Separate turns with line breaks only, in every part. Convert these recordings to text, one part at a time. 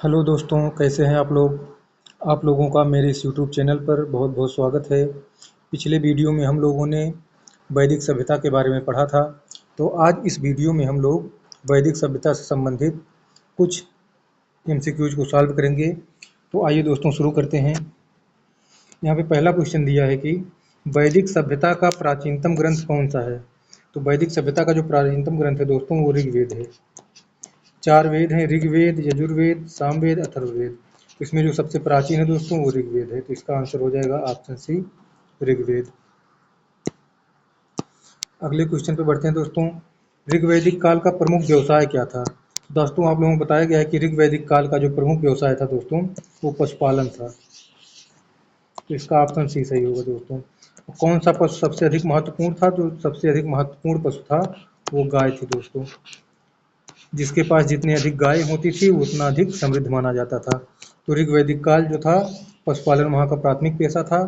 Hello दोस्तों, कैसे हैं आप लोग। आप लोगों का मेरे इस यूट्यूब चैनल पर बहुत बहुत स्वागत है। पिछले वीडियो में हम लोगों ने वैदिक सभ्यता के बारे में पढ़ा था। तो आज इस वीडियो में हम लोग वैदिक सभ्यता से संबंधित कुछ एमसीक्यूज को सॉल्व करेंगे। तो आइए दोस्तों शुरू करते हैं। यहाँ पे पहला क्वेश्चन दिया है कि वैदिक सभ्यता का प्राचीनतम ग्रंथ कौन सा है। तो वैदिक सभ्यता का जो प्राचीनतम ग्रंथ है दोस्तों वो ऋग्वेद है। 4 वेद हैं, ऋग्वेद, यजुर्वेद, सामवेद, अथर्ववेद। इसमें जो सबसे प्राचीन है दोस्तों वो ऋग्वेद है। तो इसका आंसर हो जाएगा ऑप्शन सी, ऋग्वेद। अगले क्वेश्चन पे बढ़ते हैं दोस्तों। ऋग्वैदिक काल का प्रमुख व्यवसाय क्या था। दोस्तों आप लोगों को बताया गया है कि ऋग्वैदिक काल का जो प्रमुख व्यवसाय था दोस्तों वो पशुपालन था। तो इसका ऑप्शन सी सही होगा दोस्तों। कौन सा पशु सबसे अधिक महत्वपूर्ण था। जो सबसे अधिक महत्वपूर्ण पशु था वो गाय थी दोस्तों। जिसके पास जितनी अधिक गाय होती थी उतना अधिक समृद्ध माना जाता था। तो ऋग्वैदिक काल जो था पशुपालन वहाँ का प्राथमिक पेशा था।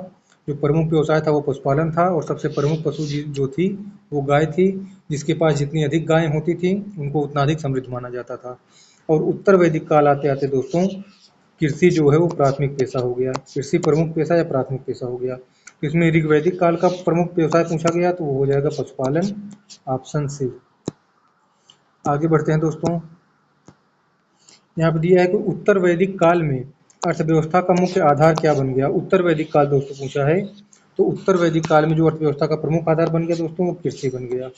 जो प्रमुख व्यवसाय था वो पशुपालन था और सबसे प्रमुख पशु जो थी वो गाय थी। जिसके पास जितनी अधिक गायें होती थी उनको उतना अधिक समृद्ध माना जाता था। और उत्तर वैदिक काल आते आते दोस्तों कृषि जो है वो प्राथमिक पेशा हो गया। कृषि प्रमुख पेशा या प्राथमिक पेशा हो गया। तो इसमें ऋग्वैदिक काल का प्रमुख व्यवसाय पूछा गया तो वो हो जाएगा पशुपालन, ऑप्शन सी। आगे बढ़ते हैं दोस्तों। यहाँ पे दिया है कि उत्तर वैदिक काल में अर्थव्यवस्था का मुख्य आधार क्या बन गया। उत्तर वैदिक काल दोस्तों पूछा है। तो उत्तर वैदिक काल में जो अर्थव्यवस्था का प्रमुख आधार बन गया दोस्तों वो कृषि बन गया।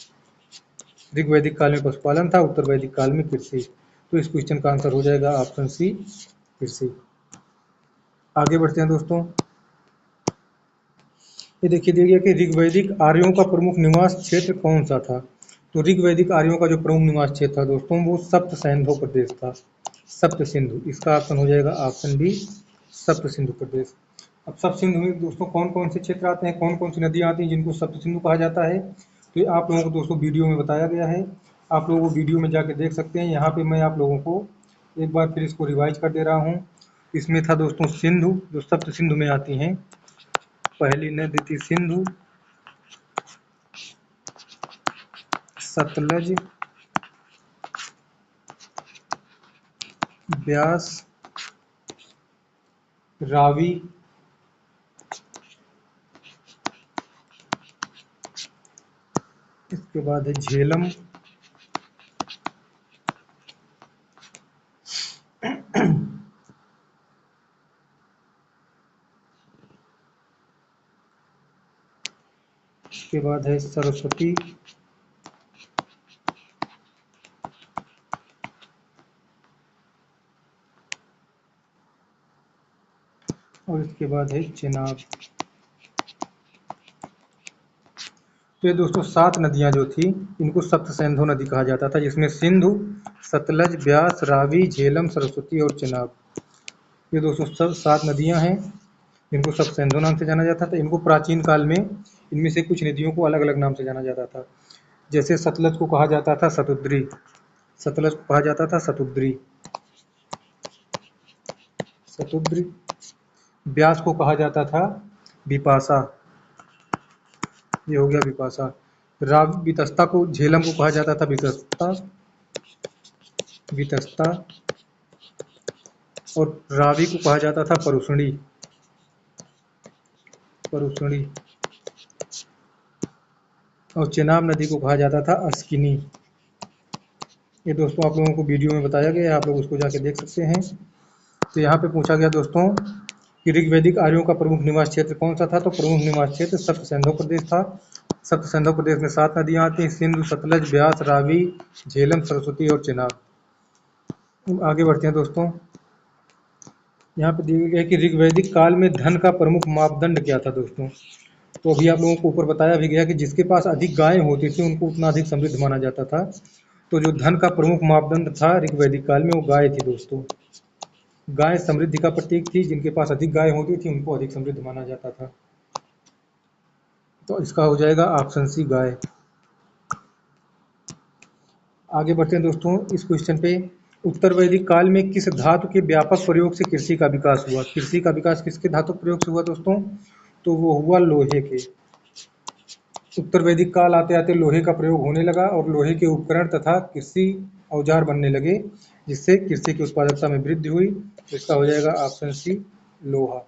ऋग्वैदिक काल में पशुपालन था, उत्तर वैदिक काल में कृषि। तो इस क्वेश्चन का आंसर हो जाएगा ऑप्शन सी, कृषि। आगे बढ़ते हैं दोस्तों। ये देखिए दिया गया कि ऋग्वैदिक आर्यों का प्रमुख निवास क्षेत्र कौन सा था। तो ऋग्वैदिक आर्यों का जो प्रमुख निवास क्षेत्र था दोस्तों वो सप्त सिंधु प्रदेश था। सप्त सिंधु, इसका ऑप्शन हो जाएगा ऑप्शन बी, सप्त सिंधु प्रदेश। अब सप्त सिंधु में दोस्तों कौन कौन से क्षेत्र आते हैं, कौन कौन सी नदियाँ आती हैं जिनको सप्त सिंधु कहा जाता है। तो ये आप लोगों को दोस्तों वीडियो में बताया गया है। आप लोगों को वीडियो में जाके देख सकते हैं। यहाँ पे मैं आप लोगों को एक बार फिर इसको रिवाइज कर दे रहा हूँ। इसमें था दोस्तों सिंधु, जो सप्त सिंधु में आती हैं। पहली नदी थी सिंधु, सतलज, ब्यास, रावी, इसके बाद है झेलम, इसके बाद है सरस्वती, और इसके बाद है चेनाब। तो ये दोस्तों 7 नदियां जो थी इनको सप्त सिंधु नदी कहा जाता था, जिसमें सिंधु, सतलज, ब्यास, रावी, झेलम, सरस्वती और चेनाब, ये दोस्तों सब 7 नदियां हैं जिनको सप्त सिंधु नाम से जाना जाता था। इनको प्राचीन काल में इनमें से कुछ नदियों को अलग अलग नाम से जाना जाता था। जैसे सतलज को कहा जाता था शतुद्री, सतलज को कहा जाता था शतुद्री, शतुद्री। ब्यास को कहा जाता था विपाशा, ये हो गया विपाशा। वितस्ता को, झेलम को कहा जाता था वितस्ता, वितस्ता। और रावी को कहा जाता था परुषणी, परुषणी। और चेनाब नदी को कहा जाता था अस्किनी। ये दोस्तों आप लोगों को वीडियो में बताया गया है, आप लोग उसको जाके देख सकते हैं। तो यहाँ पे पूछा गया दोस्तों कि ऋग्वैदिक आर्यों का प्रमुख निवास क्षेत्र कौन सा था। तो प्रमुख निवास क्षेत्र सप्त सिंधु प्रदेश था। सप्त सिंधु प्रदेश में 7 नदियाँ आती हैं, सिंधु, सतलज, ब्यास, रावी, झेलम, सरस्वती और चेनाब। आगे बढ़ते हैं दोस्तों। यहाँ पे दिया गया है कि ऋग्वैदिक काल में धन का प्रमुख मापदंड क्या था दोस्तों। तो अभी आप लोगों को ऊपर बताया भी गया कि जिसके पास अधिक गायें होती थी उनको उतना अधिक समृद्ध माना जाता था। तो जो धन का प्रमुख मापदंड था ऋग्वैदिक काल में वो गाय थी दोस्तों। गाय समृद्धि का प्रतीक थी, जिनके पास अधिक गाय होती थी उनको अधिक समृद्ध माना जाता था। तो इसका हो जाएगा ऑप्शन सी, गाय। आगे बढ़ते हैं दोस्तों इस क्वेश्चन पे। उत्तर वैदिक काल में किस धातु के व्यापक प्रयोग से कृषि का विकास हुआ। कृषि का विकास किसके धातु प्रयोग से हुआ दोस्तों। तो वो हुआ लोहे के। उत्तर वैदिक काल आते आते लोहे का प्रयोग होने लगा और लोहे के उपकरण तथा कृषि औजार बनने लगे, जिससे कृषि की उत्पादकता में वृद्धि हुई। तो इसका हो जाएगा ऑप्शन सी लोहा।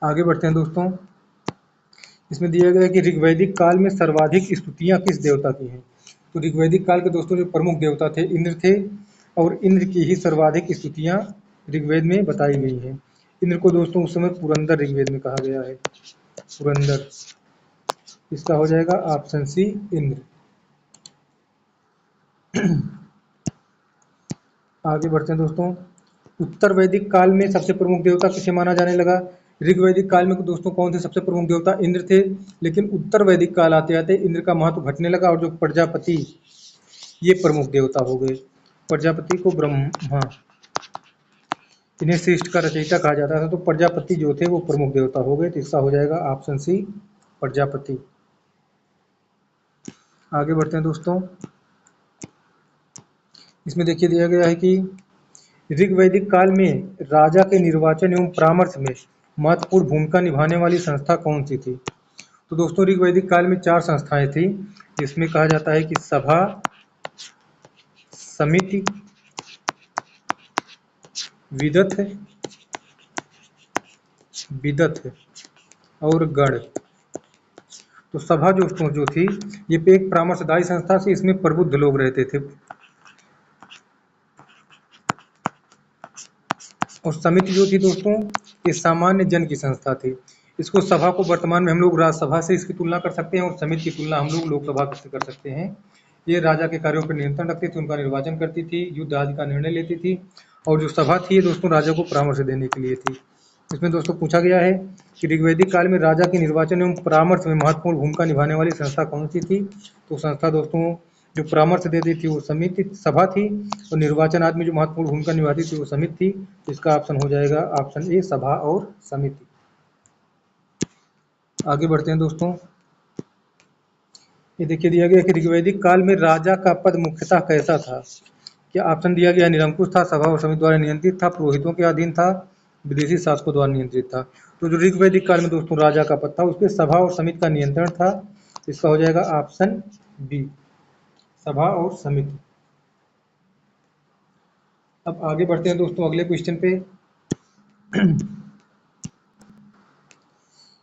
आगे बढ़ते हैं दोस्तों। इसमें दिया गया है कि ऋग्वैदिक काल में सर्वाधिक स्तुतियाँ किस देवता की हैं। तो ऋग्वैदिक काल के दोस्तों जो प्रमुख देवता थे इंद्र थे, और इंद्र की ही सर्वाधिक स्तुतियाँ ऋग्वेद में बताई गई हैं। इंद्र को दोस्तों उस समय पुरंदर ऋग्वेद में कहा गया है, पुरंदर। इसका हो जाएगा ऑप्शन सी इंद्र। आगे बढ़ते हैं दोस्तों। उत्तर वैदिक काल में सबसे प्रमुख देवता किसे माना जाने लगा। ऋग्वैदिक काल में दोस्तों कौन थे सबसे प्रमुख देवता, इंद्र थे। लेकिन उत्तर वैदिक काल आते आते इंद्र का महत्व घटने लगा, और जो प्रजापति ये प्रमुख देवता हो गए। प्रजापति को ब्रह्मा, इन्हें सृष्टि का रचयिता कहा जाता था, तो प्रजापति जो थे वो प्रमुख देवता हो गए। तो इसका हो जाएगा ऑप्शन सी प्रजापति। आगे बढ़ते हैं दोस्तों। इसमें देखिए दिया गया है कि ऋग्वैदिक काल में राजा के निर्वाचन एवं परामर्श में महत्वपूर्ण भूमिका निभाने वाली संस्था कौन सी थी। तो दोस्तों ऋग्वैदिक काल में 4 संस्थाएं थी, जिसमें कहा जाता है कि सभा, समिति, विदथ, विदथ और गण। तो सभा दोस्तों जो थी ये एक परामर्शदायी संस्था थी, इसमें प्रबुद्ध लोग रहते थे। और समिति जो थी दोस्तों ये सामान्य जन की संस्था थी। इसको सभा को वर्तमान में हम लोग राज्यसभा से इसकी तुलना कर सकते हैं, और समिति की तुलना हम लोग लोकसभा से कर सकते हैं। ये राजा के कार्यों पर नियंत्रण रखती थी, उनका निर्वाचन करती थी, युद्ध आदि का निर्णय लेती थी। और जो सभा थी ये दोस्तों राजा को परामर्श देने के लिए थी। इसमें दोस्तों पूछा गया है कि ऋग्वैदिक काल में राजा के निर्वाचन एवं परामर्श में महत्वपूर्ण भूमिका निभाने वाली संस्था कौन सी थी। तो संस्था दोस्तों जो परामर्श देती थी वो समिति सभा थी, और निर्वाचन आदि में जो महत्वपूर्ण भूमिका निभाती थी वो समिति थी। तो इसका ऑप्शन हो जाएगा ऑप्शन ए सभा और समिति। आगे बढ़ते हैं दोस्तों। ये देखिए दिया गया कि ऋग्वैदिक काल में राजा का पद मुख्यतः कैसा था। क्या ऑप्शन दिया गया निरंकुश था, सभा और समिति द्वारा नियंत्रित था, पुरोहितों के अधीन था, विदेशी शासकों द्वारा नियंत्रित था। तो जो ऋग्वैदिक काल में दोस्तों राजा का पद था उस पर सभा और समिति का नियंत्रण था। इसका हो जाएगा ऑप्शन बी सभा और समिति। अब आगे बढ़ते हैं दोस्तों अगले क्वेश्चन पे।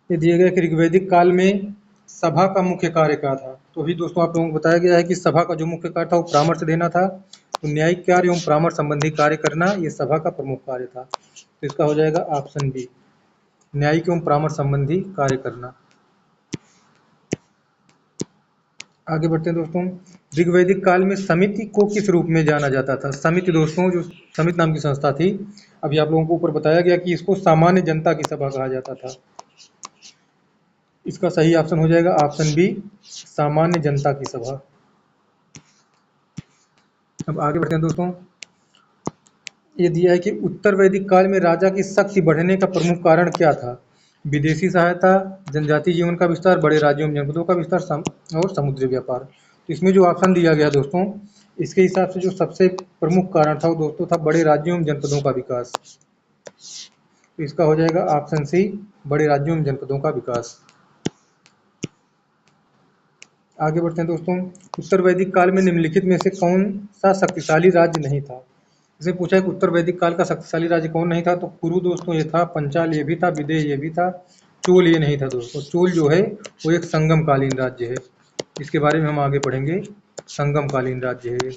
ये दिया गया कि ऋग्वैदिक काल में सभा का मुख्य कार्य क्या था। तो अभी दोस्तों आप लोगों को बताया गया है कि सभा का जो मुख्य कार्य था वो परामर्श देना था। तो न्यायिक कार्य एवं परामर्श संबंधी कार्य करना ये सभा का प्रमुख कार्य था। तो इसका हो जाएगा ऑप्शन बी न्यायिक एवं परामर्श संबंधी कार्य करना। आगे बढ़ते हैं दोस्तों। ऋग्वैदिक काल में समिति को किस रूप में जाना जाता था। समिति दोस्तों जो समिति नाम की संस्था थी, अभी आप लोगों को ऊपर बताया गया कि इसको सामान्य जनता की सभा कहा जाता था। इसका सही ऑप्शन हो जाएगा ऑप्शन बी सामान्य जनता की सभा। अब आगे बढ़ते हैं दोस्तों। ये दिया है कि उत्तर वैदिक काल में राजा की शक्ति बढ़ने का प्रमुख कारण क्या था। विदेशी सहायता, जनजातीय जीवन का विस्तार, बड़े राज्यों में जनपदों का विस्तार और समुद्री व्यापार। तो इसमें जो ऑप्शन दिया गया दोस्तों इसके हिसाब से जो सबसे प्रमुख कारण था वो दोस्तों था बड़े राज्यों एवं जनपदों का विकास। तो इसका हो जाएगा ऑप्शन सी बड़े राज्यों एवं जनपदों का विकास। आगे बढ़ते हैं दोस्तों। उत्तर वैदिक काल में निम्नलिखित में से कौन सा शक्तिशाली राज्य नहीं था। इसे पूछा है कि उत्तर वैदिक काल का शक्तिशाली राज्य कौन नहीं था। तो कुरु दोस्तों ये था, पंचाल ये भी था, विदेह ये भी था, चोल ये नहीं था दोस्तों। चोल जो है वो एक संगमकालीन राज्य है, इसके बारे में हम आगे पढ़ेंगे। संगमकालीन राज्य है।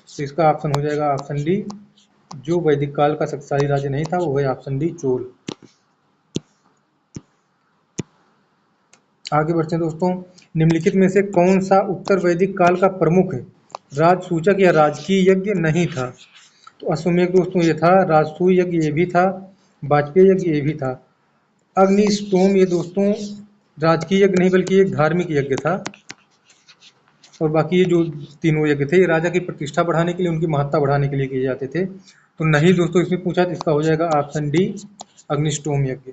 तो इसका ऑप्शन हो जाएगा ऑप्शन डी जो वैदिक काल का शक्तिशाली राज्य नहीं था वो है ऑप्शन डी चोल। आगे बढ़ते हैं दोस्तों। निम्नलिखित में से कौन सा उत्तर वैदिक काल का प्रमुख राजसूचक या राजकीय यज्ञ नहीं था। तो अश्वमेध दोस्तों ये था, राजसूय यज्ञ ये भी था, वाजपेयी यज्ञ ये भी था, अग्निष्टोम ये दोस्तों राजकीय यज्ञ नहीं बल्कि एक धार्मिक यज्ञ था। और बाकी ये जो तीनों यज्ञ थे ये राजा की प्रतिष्ठा बढ़ाने के लिए, उनकी महत्ता बढ़ाने के लिए किए जाते थे। तो नहीं दोस्तों इसमें पूछा तो इसका हो जाएगा ऑप्शन डी अग्निष्टोम यज्ञ।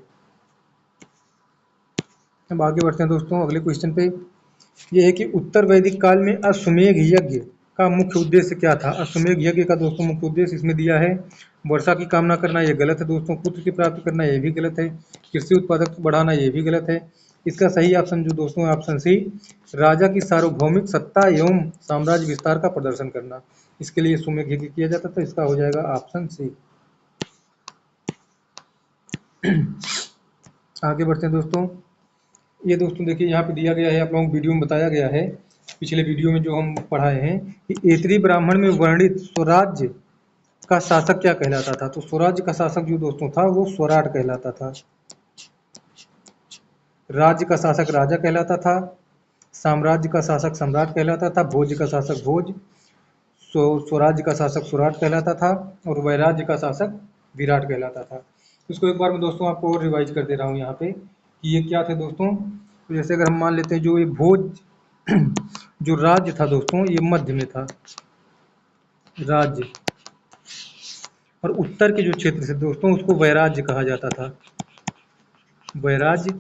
अब आगे बढ़ते हैं दोस्तों अगले क्वेश्चन पे। ये है कि उत्तर वैदिक काल में अश्वमेध यज्ञ का मुख्य उद्देश्य क्या था। अश्वमेध यज्ञ का दोस्तों मुख्य उद्देश्य इसमें दिया है वर्षा की कामना करना, ये गलत है दोस्तों। पुत्र की प्राप्ति करना ये भी गलत है। कृषि उत्पादकता बढ़ाना ये भी गलत है। इसका सही ऑप्शन जो दोस्तों है ऑप्शन सी, राजा की सार्वभौमिक सत्ता एवं साम्राज्य विस्तार का प्रदर्शन करना। इसके लिए सुमेघ यज्ञ किया जाता था। इसका हो जाएगा ऑप्शन सी। आगे बढ़ते हैं दोस्तों। ये दोस्तों देखिए यहाँ पे दिया गया है, आप लोगों को वीडियो में बताया गया है, पिछले वीडियो में जो हम पढ़ाए हैं कि ऐतरेय ब्राह्मण में वर्णित स्वराज्य का शासक क्या कहलाता था। तो स्वराज्य का शासक जो दोस्तों था वो स्वराट कहलाता था। राज्य का शासक राजा कहलाता था, साम्राज्य का शासक सम्राट कहलाता था, भोज का शासक भोज, स्वराज्य का शासक स्वराट कहलाता था और वैराज्य का शासक विराट कहलाता था। इसको एक बार मैं दोस्तों आपको और रिवाइज कर दे रहा हूँ यहाँ पे कि ये क्या थे दोस्तों। तो जैसे अगर हम मान लेते हैं जो ये भोज जो राज्य था दोस्तों ये मध्य में था राज्य, और उत्तर के जो क्षेत्र थे दोस्तों उसको वैराज्य कहा जाता था, वैराज्य।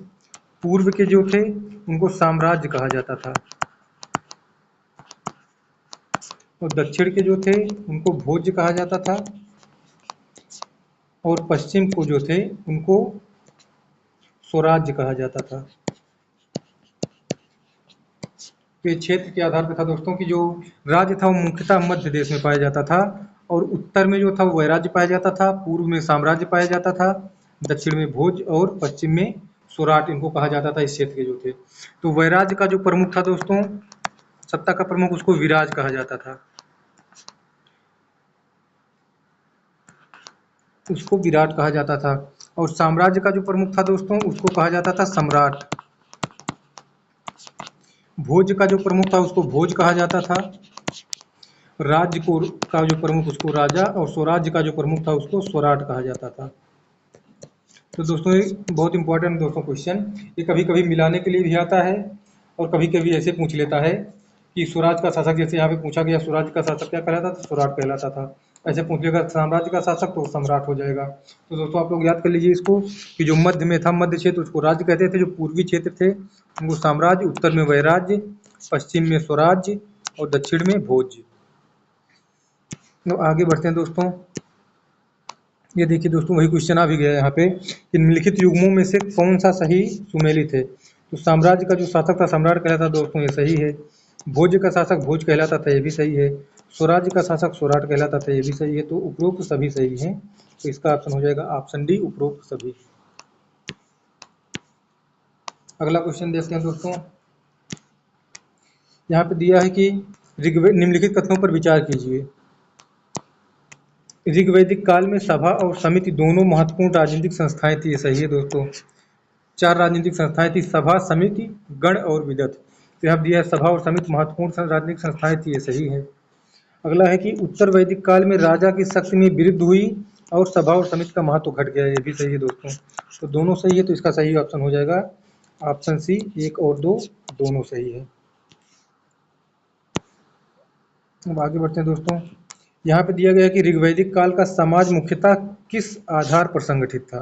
पूर्व के जो थे उनको साम्राज्य कहा जाता था और दक्षिण के जो थे उनको भोज्य कहा जाता था और पश्चिम को जो थे उनको स्वराज्य कहा जाता था। तो ये क्षेत्र के आधार पर था दोस्तों कि जो राज्य था वो मुख्यतः मध्य देश में पाया जाता था और उत्तर में जो था वो वैराज्य पाया जाता था, पूर्व में साम्राज्य पाया जाता था, दक्षिण में भोज और पश्चिम में स्वराट इनको कहा जाता था इस क्षेत्र के जो थे। तो वैराज्य का जो प्रमुख था दोस्तों, सत्ता का प्रमुख, उसको विराज कहा जाता था, उसको विराट कहा जाता था। और साम्राज्य का जो प्रमुख था दोस्तों उसको कहा जाता था सम्राट। भोज का जो प्रमुख था उसको भोज कहा जाता था, राज्य को का जो प्रमुख उसको राजा, और स्वराज्य का जो प्रमुख था उसको स्वराट कहा जाता था। तो दोस्तों ये बहुत इंपॉर्टेंट दोस्तों क्वेश्चन, ये कभी कभी मिलाने के लिए भी आता है और कभी कभी ऐसे पूछ लेता है कि स्वराज का शासक, जैसे यहाँ पे पूछा गया स्वराज्य का शासक क्या कहलाता था, स्वराट कहलाता था। ऐसे पूछ लेगा साम्राज्य का शासक तो सम्राट हो जाएगा। तो दोस्तों आप लोग याद कर लीजिए इसको कि जो मध्य में था, मध्य क्षेत्र उसको राज्य कहते थे, जो पूर्वी क्षेत्र थे उनको साम्राज्य, उत्तर में वैराज्य, पश्चिम में स्वराज्य और दक्षिण में भोज्य। तो आगे बढ़ते हैं दोस्तों। ये देखिए दोस्तों वही क्वेश्चन आ भी गया यहाँ पे कि निम्नलिखित युग्मों में से कौन सा सही सुमेलित है। तो साम्राज्य का जो शासक था सम्राट कहलाता दोस्तों, ये सही है। भोज का शासक भोज कहलाता था, ये भी सही है। स्वराज्य का शासक स्वराट कहलाता था, ये भी सही है। तो उपरोक्त सभी सही हैं। तो इसका ऑप्शन हो जाएगा ऑप्शन डी, उपरोक्त सभी। अगला क्वेश्चन देखते हैं दोस्तों। यहाँ पे दिया है कि ऋग्वेद निम्नलिखित कथनों पर विचार कीजिए। ऋग्वैदिक काल में सभा और समिति दोनों महत्वपूर्ण राजनीतिक संस्थाएं थी, ये सही है दोस्तों। 4 राजनीतिक संस्थाएं थी, सभा, समिति, गण और विदत। तो यहाँ दिया है सभा और समिति महत्वपूर्ण राजनीतिक संस्थाएं थी, ये सही है। अगला है कि उत्तर वैदिक काल में राजा की शक्ति में वृद्धि हुई और सभा और समिति का महत्व घट गया, ये भी सही है दोस्तों। तो दोनों सही है, तो इसका सही ऑप्शन हो जाएगा ऑप्शन सी, 1 और 2 दोनों सही है। अब आगे बढ़ते हैं दोस्तों। यहाँ पे दिया गया है कि ऋग्वैदिक काल का समाज मुख्यतः किस आधार पर संगठित था।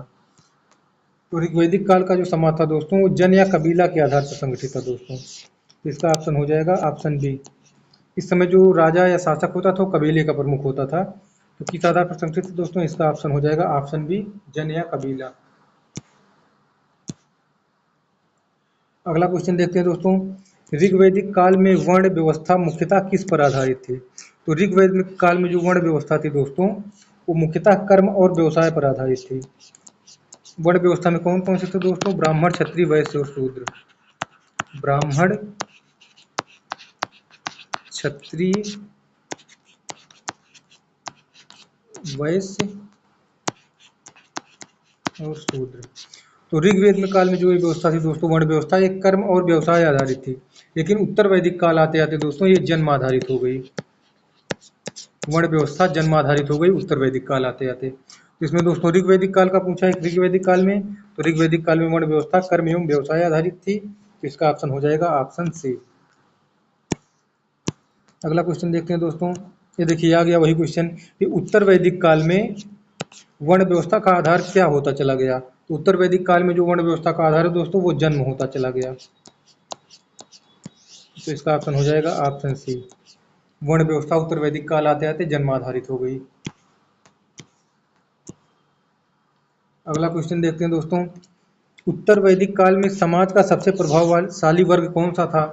तो ऋग्वैदिक काल का जो समाज था दोस्तों वो जन या कबीला के आधार पर संगठित था दोस्तों। तो इसका ऑप्शन हो जाएगा ऑप्शन बी। इस समय जो राजा या शासक होता था वो कबीले का प्रमुख होता था। तो किस आधार पर संगठित था दोस्तों, इसका ऑप्शन हो जाएगा ऑप्शन बी, जन या कबीला। अगला क्वेश्चन देखते हैं दोस्तों। ऋग्वैदिक काल में वर्ण व्यवस्था मुख्यतः किस पर आधारित थी। तो ऋग्वैदिक काल में जो वर्ण व्यवस्था थी दोस्तों वो मुख्यतः कर्म और व्यवसाय पर आधारित थी। वर्ण व्यवस्था में कौन कौन से थे दोस्तों, ब्राह्मण, क्षत्रिय, वैश्य और शूद्र। ब्राह्मण, क्षत्रिय, वैश्य और शूद्र। तो ऋग्वेद में काल में जो ये व्यवस्था थी दोस्तों, वर्ण व्यवस्था, एक कर्म और व्यवसाय आधारित थी। लेकिन उत्तर वैदिक काल आते आते दोस्तों ये जन्म आधारित हो गई, वर्ण व्यवस्था जन्म आधारित हो गई उत्तर वैदिक काल आते आते। इसमें दोस्तों ऋग्वैदिक काल का पूछा है, ऋग्वैदिक काल में, तो ऋग्वैदिक काल में वर्ण व्यवस्था कर्म एवं व्यवसाय आधारित थी। तो इसका ऑप्शन हो जाएगा ऑप्शन सी। अगला क्वेश्चन देखते हैं दोस्तों। ये देखिए आ गया वही क्वेश्चन कि उत्तर वैदिक काल में वर्ण व्यवस्था का आधार क्या होता चला गया। तो उत्तर वैदिक काल में जो वर्ण व्यवस्था का आधार है दोस्तों वो जन्म होता चला गया। तो इसका ऑप्शन हो जाएगा ऑप्शन सी, वर्ण व्यवस्था उत्तर वैदिक काल आते आते जन्म आधारित हो गई। अगला क्वेश्चन देखते हैं दोस्तों। उत्तर वैदिक काल में समाज का सबसे प्रभावशाली वर्ग कौन सा था?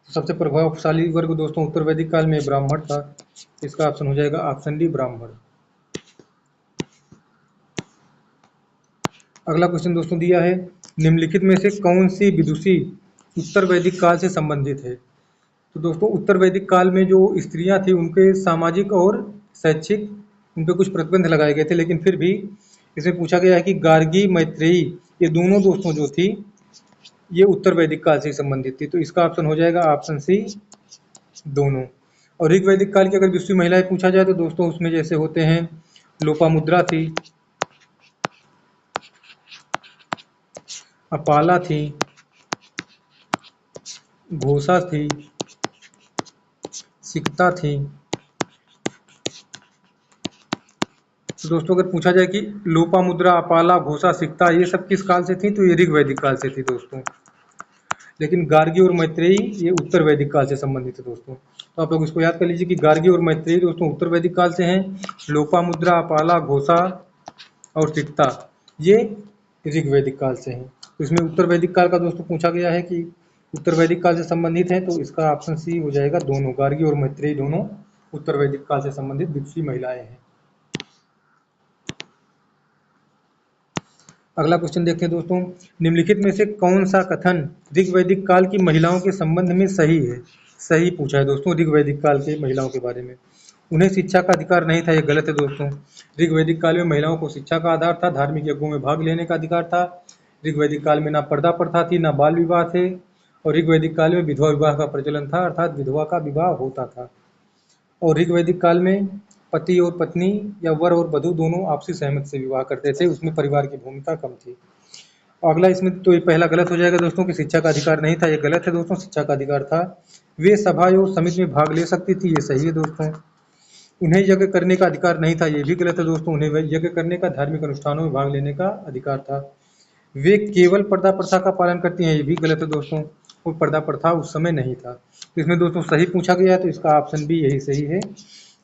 सबसे प्रभावशाली वर्ग दोस्तों उत्तर वैदिक काल में ब्राह्मण था। इसका ऑप्शन हो जाएगा ऑप्शन डी ब्राह्मण। अगला क्वेश्चन दोस्तों दिया है, निम्नलिखित में से कौन सी विदुषी उत्तर वैदिक काल से संबंधित है? तो दोस्तों उत्तर वैदिक काल में जो स्त्रियां थी उनके सामाजिक और शैक्षिक उन पे कुछ प्रतिबंध लगाए गए थे, लेकिन फिर भी इसमें पूछा गया है कि गार्गी मैत्रेयी ये दोनों दोस्तों जो थी ये उत्तर वैदिक काल से संबंधित थी। तो इसका ऑप्शन हो जाएगा ऑप्शन सी दोनों। और ऋग्वैदिक काल की अगर विषुवी महिलाएं पूछा जाए तो दोस्तों उसमें जैसे होते हैं लोपामुद्रा थी, अपाला थी, घोषा थी, सिकता थी। तो दोस्तों अगर पूछा जाए कि लोपामुद्रा, अपाला, घोषा, सिकता ये सब किस काल से थी तो ये ऋग्वैदिक काल से थी दोस्तों। लेकिन गार्गी और मैत्रेयी ये उत्तर वैदिक काल से संबंधित है दोस्तों। तो आप लोग इसको याद कर लीजिए कि गार्गी और मैत्रेयी दोस्तों उत्तर वैदिक काल से हैं, लोपामुद्रा, अपाला, घोषा और सिकता ये ऋग्वैदिक काल से हैं। तो इसमें उत्तर वैदिक काल का दोस्तों पूछा गया है कि उत्तर वैदिक काल से संबंधित है, तो इसका ऑप्शन सी हो जाएगा दोनों। गार्गी और मैत्रेयी दोनों उत्तर वैदिक काल से संबंधित विदुषी महिलाएं हैं। अगला क्वेश्चन देखते हैं दोस्तों, निम्नलिखित में से कौन सा कथन ऋग्वैदिक काल की महिलाओं के संबंध में सही है? सही पूछा है दोस्तों ऋग्वैदिक काल के महिलाओं के बारे में। उन्हें शिक्षा का अधिकार नहीं था, ये गलत है दोस्तों। ऋग्वैदिक काल में महिलाओं को शिक्षा का आधार था, धार्मिक यज्ञों में भाग लेने का अधिकार था। ऋग्वैदिक काल में ना पर्दा प्रथा थी, ना बाल विवाह थे, और ऋग्वैदिक काल में विधवा विवाह का प्रचलन था, अर्थात विधवा का विवाह होता था। और ऋग्वैदिक काल में पति और पत्नी या वर और वधू दोनों आपसी सहमति से विवाह करते थे, उसमें परिवार की भूमिका कम थी। अगला इसमें तो ये पहला गलत हो जाएगा दोस्तों कि शिक्षा का अधिकार नहीं था, ये गलत है दोस्तों, शिक्षा का अधिकार था। वे सभा और समिति में भाग ले सकती थी, ये सही है दोस्तों। उन्हें यज्ञ करने का अधिकार नहीं था, ये भी गलत है दोस्तों, उन्हें यज्ञ करने का, धार्मिक अनुष्ठानों में भाग लेने का अधिकार था। वे केवल पर्दा प्रथा का पालन करती हैं, ये भी गलत है दोस्तों, और पर्दा प्रथा उस समय नहीं था। तो इसमें दोस्तों सही पूछा गया है, तो इसका ऑप्शन बी यही सही है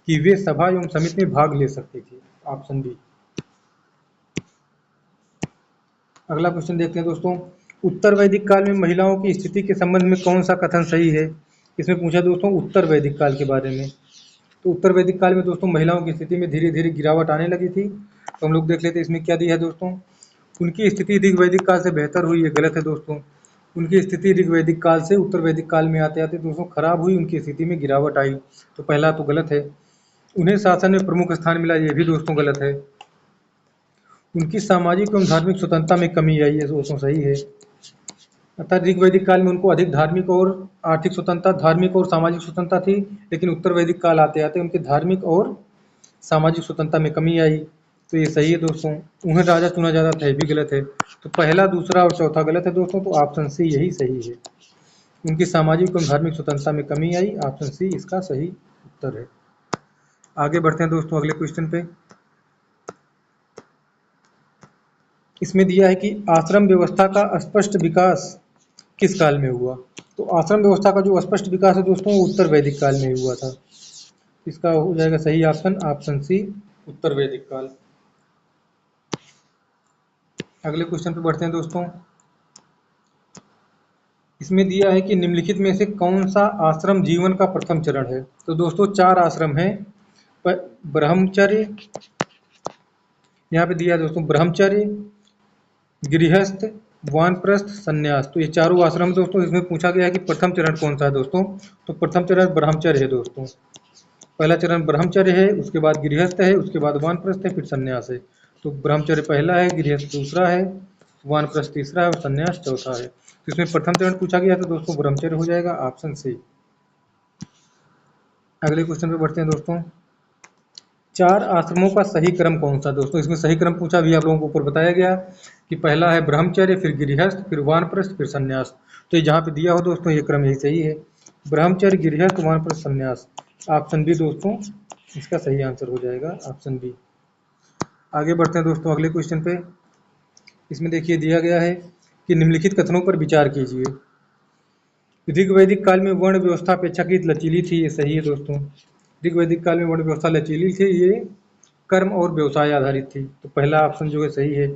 कि वे सभा एवं समिति में भाग ले सकती थी, ऑप्शन बी। अगला क्वेश्चन देखते हैं दोस्तों, उत्तर वैदिक काल में महिलाओं की स्थिति के संबंध में कौन सा कथन सही है? इसमें पूछा दोस्तों उत्तर वैदिक काल के बारे में। तो उत्तर वैदिक काल में दोस्तों महिलाओं की स्थिति में धीरे धीरे गिरावट आने लगी थी। तो हम लोग देख लेते हैं इसमें क्या दिया है दोस्तों। उनकी स्थिति ऋग्वैदिक काल से बेहतर हुई, ये गलत है दोस्तों। उनकी स्थिति ऋग्वैदिक काल से उत्तर वैदिक काल में आते आते दोस्तों खराब हुई, उनकी स्थिति में गिरावट आई, तो पहला तो गलत है। उन्हें शासन में प्रमुख स्थान मिला, ये भी दोस्तों गलत है। उनकी सामाजिक एवं धार्मिक स्वतंत्रता में कमी आई, ये दोस्तों सही है। अर्थात ऋग्वैदिक काल में उनको अधिक धार्मिक और आर्थिक स्वतंत्रता, धार्मिक और सामाजिक स्वतंत्रता थी, लेकिन उत्तर वैदिक काल आते आते उनके धार्मिक और सामाजिक स्वतंत्रता में कमी आई, तो ये सही है दोस्तों। उन्हें राजा चुना जाता था, ये भी गलत है। तो पहला, दूसरा और चौथा गलत है दोस्तों, तो ऑप्शन सी यही सही है। उनकी सामाजिक एवं धार्मिक स्वतंत्रता में कमी आई, ऑप्शन सी इसका सही उत्तर है। आगे बढ़ते हैं दोस्तों अगले क्वेश्चन पे। इसमें दिया है कि आश्रम व्यवस्था का स्पष्ट विकास किस काल में हुआ? तो आश्रम व्यवस्था का जो स्पष्ट विकास है दोस्तों वो उत्तर वैदिक काल में हुआ था। इसका हो जाएगा सही ऑप्शन, ऑप्शन सी उत्तर वैदिक काल। अगले क्वेश्चन पे बढ़ते हैं दोस्तों। इसमें दिया है कि निम्नलिखित में से कौन सा आश्रम जीवन का प्रथम चरण है? तो दोस्तों 4 आश्रम हैं। ब्रह्मचर्य, यहाँ पे दिया है दोस्तों ब्रह्मचर्य, गृहस्थ, वानप्रस्थ, संन्यास। तो ये चारों आश्रम दोस्तों, इसमें पूछा गया है कि प्रथम चरण कौन सा है दोस्तों। तो प्रथम चरण ब्रह्मचर्य है दोस्तों। पहला चरण ब्रह्मचर्य है, उसके बाद गृहस्थ है, उसके बाद वानप्रस्थ है, फिर संन्यास है। तो ब्रह्मचर्य पहला है, गृहस्थ दूसरा है, वानप्रस्थ तीसरा है और संन्यास चौथा है। तो इसमें प्रथम चरण पूछा गया तो दोस्तों ब्रह्मचर्य हो जाएगा, ऑप्शन सी। अगले क्वेश्चन पे बढ़ते हैं दोस्तों। 4 आश्रमों का सही क्रम कौन सा? दोस्तों इसमें सही क्रम पूछा भी आप लोगों को ऊपर बताया गया कि पहला है ब्रह्मचर्य, फिर गृहस्थ, फिर वानप्रस्थ, फिर संन्यास। तो जहाँ पे दिया हो दोस्तों ये क्रम यही सही है, ब्रह्मचर्य, गृहस्थ, वानप्रस्थ, संन्यास। ऑप्शन बी दोस्तों इसका सही आंसर हो जाएगा, ऑप्शन बी। आगे बढ़ते हैं दोस्तों अगले क्वेश्चन पे। इसमें देखिए दिया गया है कि निम्नलिखित कथनों पर विचार कीजिए। ऋग्वैदिक काल में वर्ण व्यवस्था अपेक्षाकृत लचीली थी, ये सही है दोस्तों। ऋग्वैदिक काल में वर्ण व्यवस्था लचीली थी, ये कर्म और व्यवसाय आधारित थी। तो पहला ऑप्शन जो है सही है।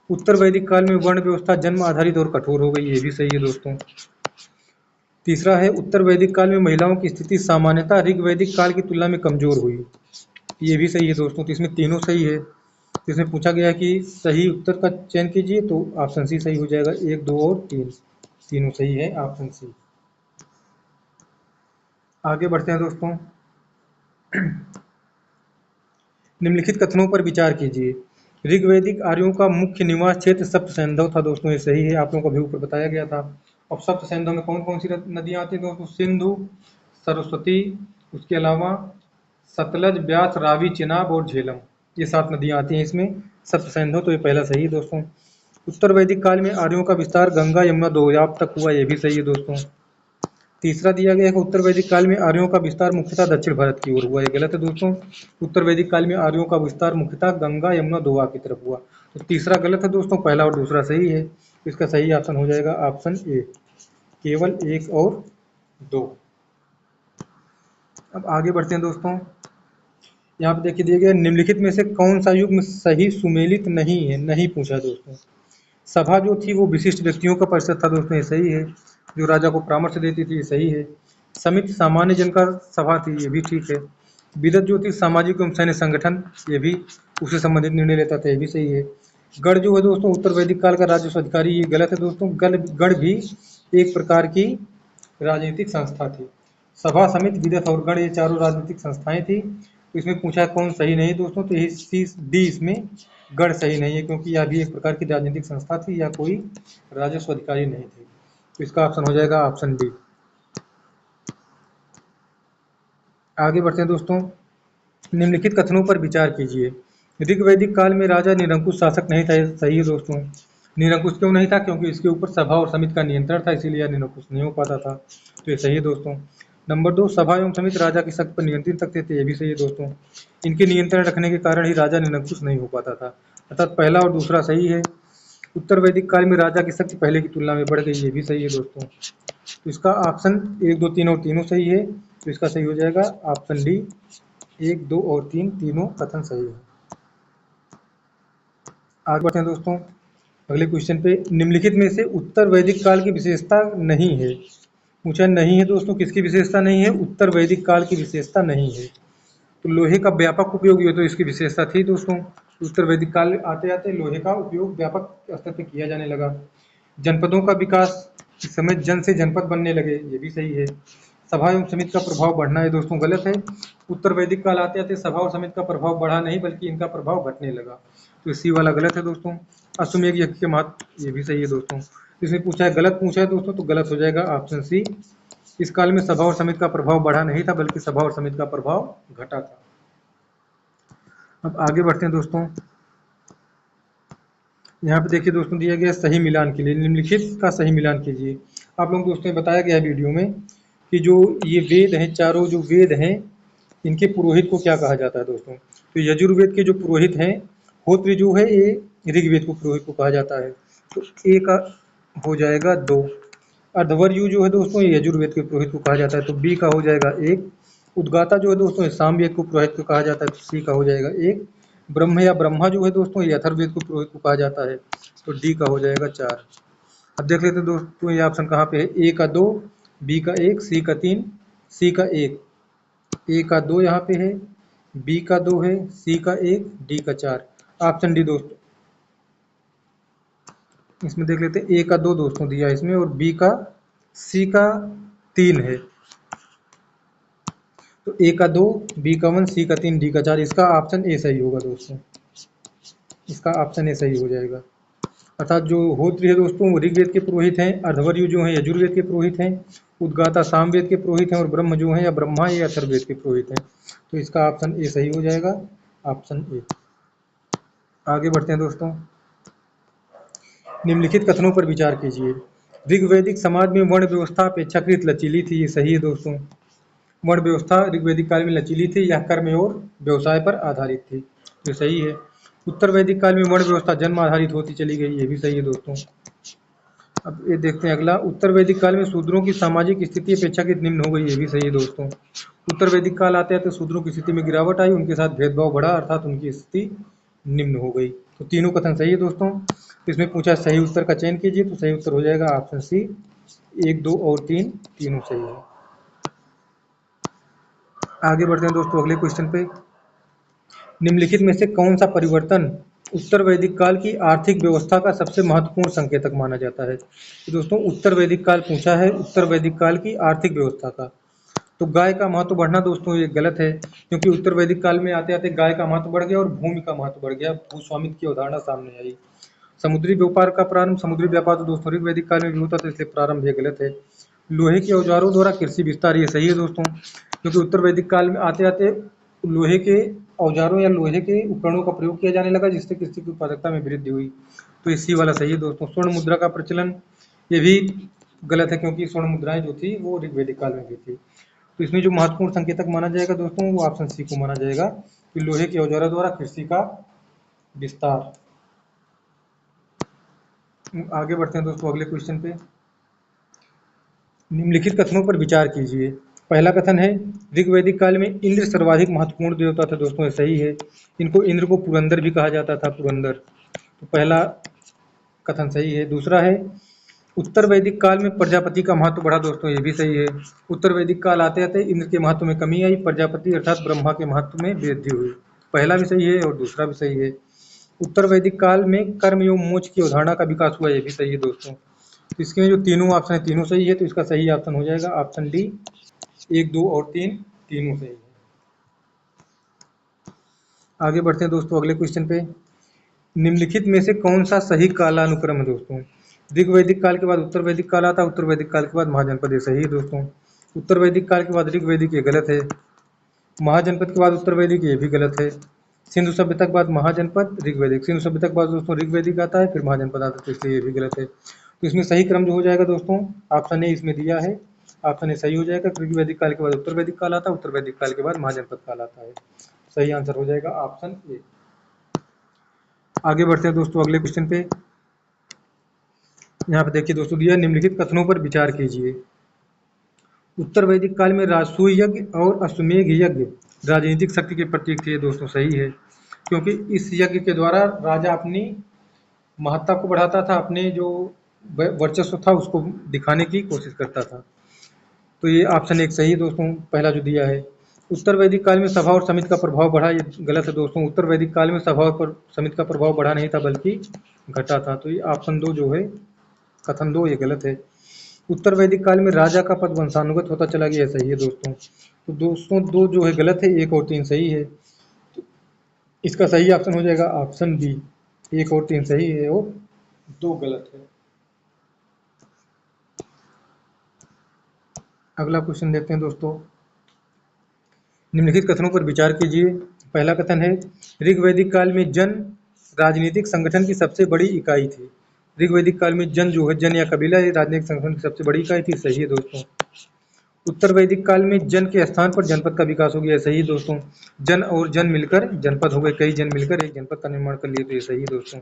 उत्तर वैदिक काल में वर्ण व्यवस्था जन्म आधारित और कठोर हो गई, ये भी सही है दोस्तों। तीसरा है उत्तर वैदिक काल में महिलाओं की स्थिति सामान्यतः ऋग वैदिक काल की तुलना में कमजोर हुई, ये भी सही है दोस्तों। तो इसमें तीनों सही है। तो इसमें पूछा गया है कि सही उत्तर का चयन कीजिए, तो ऑप्शन सी सही हो जाएगा। 1, 2 और 3 तीनों सही है, ऑप्शन सी। आगे बढ़ते हैं दोस्तों। निम्नलिखित कथनों पर विचार कीजिए। ऋग्वैदिक आर्यों का मुख्य निवास क्षेत्र सप्त सैंधव था दोस्तों, ये सही है, आप लोगों को अभी ऊपर बताया गया था। अब सप्त सैंधव में कौन कौन सी नदियां आती हैं दोस्तों? सिंधु, सरस्वती, उसके अलावा सतलज, ब्यास, रावी, चिनाब और झेलम, ये 7 नदियां आती हैं इसमें सप्त सैंधव। तो ये पहला सही है दोस्तों। उत्तर वैदिक काल में आर्यों का विस्तार गंगा यमुना दोयाब तक हुआ, ये भी सही है दोस्तों। तीसरा दिया गया है कि उत्तर वैदिक काल में आर्यों का विस्तार मुख्यतः दक्षिण भारत की ओर हुआ, ये गलत है दोस्तों। उत्तर वैदिक काल में आर्यों का विस्तार मुख्यतः गंगा यमुना दोआ की तरफ हुआ, तो तीसरा गलत है दोस्तों, पहला और दूसरा सही है। इसका सही ऑप्शन हो जाएगा ऑप्शन ए, केवल 1 और 2। अब आगे बढ़ते हैं दोस्तों। यहाँ पे देखिए दिया गया निम्नलिखित में से कौन सा युग्म सही सुमेलित नहीं है, नहीं पूछा दोस्तों। सभा जो थी वो विशिष्ट व्यक्तियों का परिषद था दोस्तों, ये सही है। जो राजा को परामर्श देती थी, ये सही है। समिति सामान्य जन का सभा थी, ये भी ठीक है। विदत जो थी सामाजिक एवं सैन्य संगठन, ये भी उससे संबंधित निर्णय लेता था, ये भी सही है। गढ़ जो है दोस्तों उत्तर वैदिक काल का राजस्व अधिकारी, ये गलत है दोस्तों। गढ़ भी एक प्रकार की राजनीतिक संस्था थी। सभा, समिति, विदत और गढ़, ये चारों राजनीतिक संस्थाएं थी। तो इसमें पूछा कौन सही नहीं दोस्तों, तो यही डी इसमें गढ़ सही नहीं है, क्योंकि यह भी एक प्रकार की राजनीतिक संस्था थी, या कोई राजस्व अधिकारी नहीं थी। तो इसका ऑप्शन हो जाएगा ऑप्शन डी। आगे बढ़ते हैं दोस्तों। निम्नलिखित कथनों पर विचार कीजिए। ऋग्वैदिक काल में राजा निरंकुश शासक नहीं था, सही है दोस्तों। निरंकुश क्यों नहीं था? क्योंकि इसके ऊपर सभा और समिति का नियंत्रण था, इसीलिए यह निरंकुश नहीं हो पाता था, तो ये सही है दोस्तों। नंबर 2, सभा एवं समिति राजा की शक्ति पर नियंत्रित रखते थे, ये भी सही है दोस्तों। इनके नियंत्रण रखने के कारण ही राजा निरंकुश नहीं हो पाता था, अर्थात पहला और दूसरा सही है। उत्तर वैदिक काल में राजा की शक्ति पहले की तुलना में बढ़ गई, ये भी सही है दोस्तों। तो इसका ऑप्शन 1, 2, 3 और तीनों सही है, तो इसका सही हो जाएगा ऑप्शन डी। 1, 2 और 3 तीनों कथन सही है। आगे बढ़ते हैं दोस्तों अगले क्वेश्चन पे। निम्नलिखित में से उत्तर वैदिक काल की विशेषता नहीं है, पूछा नहीं है दोस्तों, किसकी विशेषता नहीं है? उत्तर वैदिक काल की विशेषता नहीं है। तो लोहे का व्यापक उपयोग, ये तो इसकी विशेषता थी दोस्तों। उत्तर वैदिक काल आते आते लोहे का उपयोग व्यापक स्तर पर किया जाने लगा। जनपदों का विकास, इस समय जन से जनपद बनने लगे, ये भी सही है। सभा एवं समिति का प्रभाव बढ़ना है दोस्तों, गलत है। उत्तर वैदिक काल आते आते सभा और समिति का प्रभाव बढ़ा नहीं, बल्कि इनका प्रभाव घटने लगा, तो सी वाला गलत है दोस्तों। अश्वमेध यज्ञ के महत्व, ये भी सही है दोस्तों। इसमें पूछा है, गलत पूछा है दोस्तों, तो गलत हो जाएगा ऑप्शन सी। इस काल में सभा और समिति का प्रभाव बढ़ा नहीं था, बल्कि सभा और समिति का प्रभाव घटा था। अब आगे बढ़ते हैं दोस्तों। यहाँ पे देखिए दोस्तों दिया गया सही मिलान के लिए, निम्नलिखित का सही मिलान कीजिए। आप लोगों को दोस्तों बताया गया है वीडियो में कि जो ये वेद हैं, चारों जो वेद हैं, इनके पुरोहित को क्या कहा जाता है दोस्तों? तो यजुर्वेद के जो पुरोहित हैं, होत्र जो है ये ऋग्वेद को पुरोहित को कहा जाता है, तो ए का हो जाएगा 2। अर्धवर्यु जो है दोस्तों ये यजुर्वेद के पुरोहित को कहा जाता है, तो बी का हो जाएगा 1। उद्गाता जो है दोस्तों सामवेद को पुरोहित को कहा जाता है, तो सी का हो जाएगा 1। ब्रह्म या ब्रह्मा जो है दोस्तों ये अथर्ववेद को पुरोहित को कहा जाता है, तो डी का हो जाएगा 4। अब देख लेते हैं दोस्तों ये ऑप्शन कहाँ पे है। ए का 2, बी का 1, सी का 3, सी का 1। ए का 2 यहाँ पे है, बी का 2 है, सी का 1, डी का 4, ऑप्शन डी दोस्तों। इसमें देख लेते हैं, ए का 2 दोस्तों दिया है इसमें, और बी का, सी का 3 है, तो ए का 2, बी का 1, सी का 3, डी का 4, इसका ऑप्शन ए सही होगा दोस्तों। इसका ऑप्शन ए सही हो जाएगा। अर्थात जो होत्र है दोस्तों वो ऋग्वेद के पुरोहित हैं, अर्धवर्यु जो हैं यजुर्वेद के पुरोहित हैं, उद्गाता सामवेद के पुरोहित हैं, और ब्रह्म जो हैं या ब्रह्मा ये अथर्ववेद के पुरोहित हैं, तो इसका ऑप्शन ए सही हो जाएगा, ऑप्शन ए। आगे बढ़ते हैं दोस्तों। निम्नलिखित कथनों पर विचार कीजिए। ऋग्वैदिक समाज में वर्ण व्यवस्था अपेक्षाकृत लचीली थी, ये सही है दोस्तों। वर्ण व्यवस्था ऋग्वैदिक काल में लचीली थी, यह कर्म और व्यवसाय पर आधारित थी, ये सही है। उत्तर वैदिक काल में वर्ण व्यवस्था जन्म आधारित होती चली गई, ये भी सही है दोस्तों। अब ये देखते हैं अगला, उत्तर वैदिक काल में शूद्रों की सामाजिक स्थिति अपेक्षाकृत निम्न हो गई, ये भी सही है दोस्तों। उत्तर वैदिक काल आते आते शूद्रों की स्थिति में गिरावट आई, उनके साथ भेदभाव बढ़ा, अर्थात उनकी स्थिति निम्न हो गई। तो तीनों कथन सही है दोस्तों। तो इसमें पूछा सही उत्तर का चयन कीजिए, तो सही उत्तर हो जाएगा ऑप्शन सी, 1, 2 और 3 तीनों सही है। आगे बढ़ते हैं दोस्तों अगले क्वेश्चन पे। निम्नलिखित में से कौन सा परिवर्तन उत्तर वैदिक काल की आर्थिक व्यवस्था का सबसे महत्वपूर्ण संकेतक माना जाता है? तो दोस्तों उत्तर वैदिक काल पूछा है, उत्तर वैदिक काल की आर्थिक व्यवस्था का। तो गाय का महत्व बढ़ना दोस्तों ये गलत है, क्योंकि उत्तर वैदिक काल में आते आते गाय का महत्व बढ़ गया और भूमि का महत्व बढ़ गया, भूस्वामित्व की अवधारणा सामने आई। समुद्री व्यापार का प्रारंभ, समुद्री व्यापार तो दोस्तों ऋग्वैदिक काल में भी होता था, इसलिए प्रारंभ ये गलत है। लोहे के औजारों द्वारा कृषि विस्तार, ये सही है दोस्तों, क्योंकि उत्तर वैदिक काल में आते आते लोहे के औजारों या लोहे के उपकरणों का प्रयोग किया जाने लगा, जिससे कृषि की उत्पादकता में वृद्धि हुई। तो इसी वाला सही है दोस्तों। स्वर्ण मुद्रा का प्रचलन, ये भी गलत है, क्योंकि स्वर्ण मुद्राएं जो थी वो ऋग्वैदिक काल में भी थी। तो इसमें जो महत्वपूर्ण संकेतक माना जाएगा दोस्तों वो ऑप्शन सी को माना जाएगा, कि लोहे के औजारों द्वारा कृषि का विस्तार। आगे बढ़ते हैं दोस्तों अगले क्वेश्चन पे। निम्नलिखित कथनों पर विचार कीजिए। पहला कथन है, ऋग्वैदिक काल में इंद्र सर्वाधिक महत्वपूर्ण देवता था। दोस्तों ये सही है, इनको इंद्र को पुरंदर भी कहा जाता था, पुरंदर। तो पहला कथन सही है। दूसरा है, उत्तर वैदिक काल में प्रजापति का महत्व बढ़ा। दोस्तों ये भी सही है। उत्तर वैदिक काल आते आते इंद्र के महत्व में कमी आई, प्रजापति अर्थात ब्रह्मा के महत्व में वृद्धि हुई। पहला भी सही है और दूसरा भी सही है। उत्तर वैदिक काल में कर्म एवं मोक्ष की अवधारणा का विकास हुआ, ये भी सही है दोस्तों। तो इसके जो तीनों ऑप्शन है तीनों सही है, तो इसका सही ऑप्शन हो जाएगा ऑप्शन डी, 1, 2 और 3 तीनों सही है। आगे बढ़ते हैं दोस्तों अगले क्वेश्चन पे। निम्नलिखित में से कौन सा सही कालानुक्रम है दोस्तों? ऋग्वैदिक काल के बाद उत्तर वैदिक काल आता है, उत्तर वैदिक काल के बाद महाजनपद, ये सही है दोस्तों। उत्तर वैदिक काल के बाद ऋग्वैदिक, ये गलत है। महाजनपद के बाद उत्तर वैदिक, ये भी गलत है। सिंधु सभ्यता के बाद महाजनपद, ऋग्वैदिक। सिंधु सभ्यता के बाद दोस्तों ऋग्वैदिक आता है, फिर महाजनपद आता है, तो इसलिए ये भी गलत है। तो इसमें सही क्रम जो हो जाएगा दोस्तों, ऑप्शन ए इसमें दिया है, ऑप्शन ए सही हो जाएगा। ऋग्वैदिक काल के बाद उत्तर वैदिक काल आता है, उत्तर वैदिक काल के बाद महाजनपद काल आता है। सही आंसर हो जाएगा ऑप्शन ए। आगे बढ़ते हैं दोस्तों अगले क्वेश्चन पे। यहाँ पे देखिए दोस्तों दिया, निम्नलिखित कथनों पर विचार कीजिए। उत्तर वैदिक काल में राजसूय यज्ञ और अश्वमेध यज्ञ राजनीतिक शक्ति के प्रतीक थे। दोस्तों सही है, क्योंकि इस यज्ञ के द्वारा राजा अपनी महत्ता को बढ़ाता था, अपने जो वर्चस्व था उसको दिखाने की कोशिश करता था। तो ये ऑप्शन एक सही है दोस्तों, पहला जो दिया है। उत्तर वैदिक काल में सभा और समिति का प्रभाव बढ़ा, ये गलत है दोस्तों। उत्तर वैदिक काल में सभा और समिति का प्रभाव बढ़ा नहीं था, बल्कि घटा था। तो ये ऑप्शन 2 जो है, कथन 2, ये गलत है। उत्तर वैदिक काल में राजा का पद वंशानुगत होता चला गया, सही है दोस्तों। तो दोस्तों 2 जो है गलत है, 1 और 3 सही है। तो इसका सही ऑप्शन हो जाएगा ऑप्शन बी, 1 और 3 सही है और 2 गलत है। अगला क्वेश्चन देखते हैं दोस्तों। निम्नलिखित कथनों पर विचार कीजिए। पहला कथन है, ऋग्वैदिक काल में जन राजनीतिक संगठन की सबसे बड़ी इकाई थी। ऋग्वैदिक काल में जन जो है, जन या कबीला, ये राजनीतिक संगठन की सबसे बड़ी इकाई थी, सही है दोस्तों। उत्तर वैदिक काल में जन के स्थान पर जनपद का विकास हो गया, सही है दोस्तों। जन और जन मिलकर जनपद हो गए, कई जन मिलकर एक जनपद का निर्माण कर लिए, तो ये सही है दोस्तों।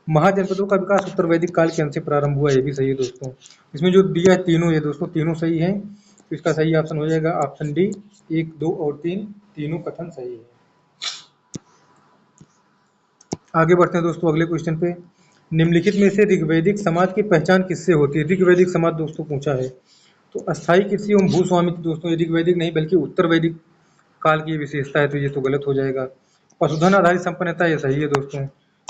महाजनपदों का विकास उत्तर वैदिक काल के अंत से प्रारंभ हुआ, ये भी सही है दोस्तों। इसमें जो दिया है तीनों, ये दोस्तों तीनों सही है, तो इसका सही ऑप्शन हो जाएगा ऑप्शन डी, 1, 2 और 3 तीनों कथन सही है। आगे बढ़ते हैं दोस्तों अगले क्वेश्चन पे। निम्नलिखित में से ऋग्वैदिक समाज की पहचान किससे होती है? ऋग्वैदिक समाज दोस्तों पूछा है। तो अस्थायी कृषि एवं भूस्वामित्व, दोस्तों ये ऋग्वैदिक नहीं बल्कि उत्तर वैदिक काल की विशेषता है, तो ये तो गलत हो जाएगा। पशुधन आधारित संपन्नता, ये सही है दोस्तों।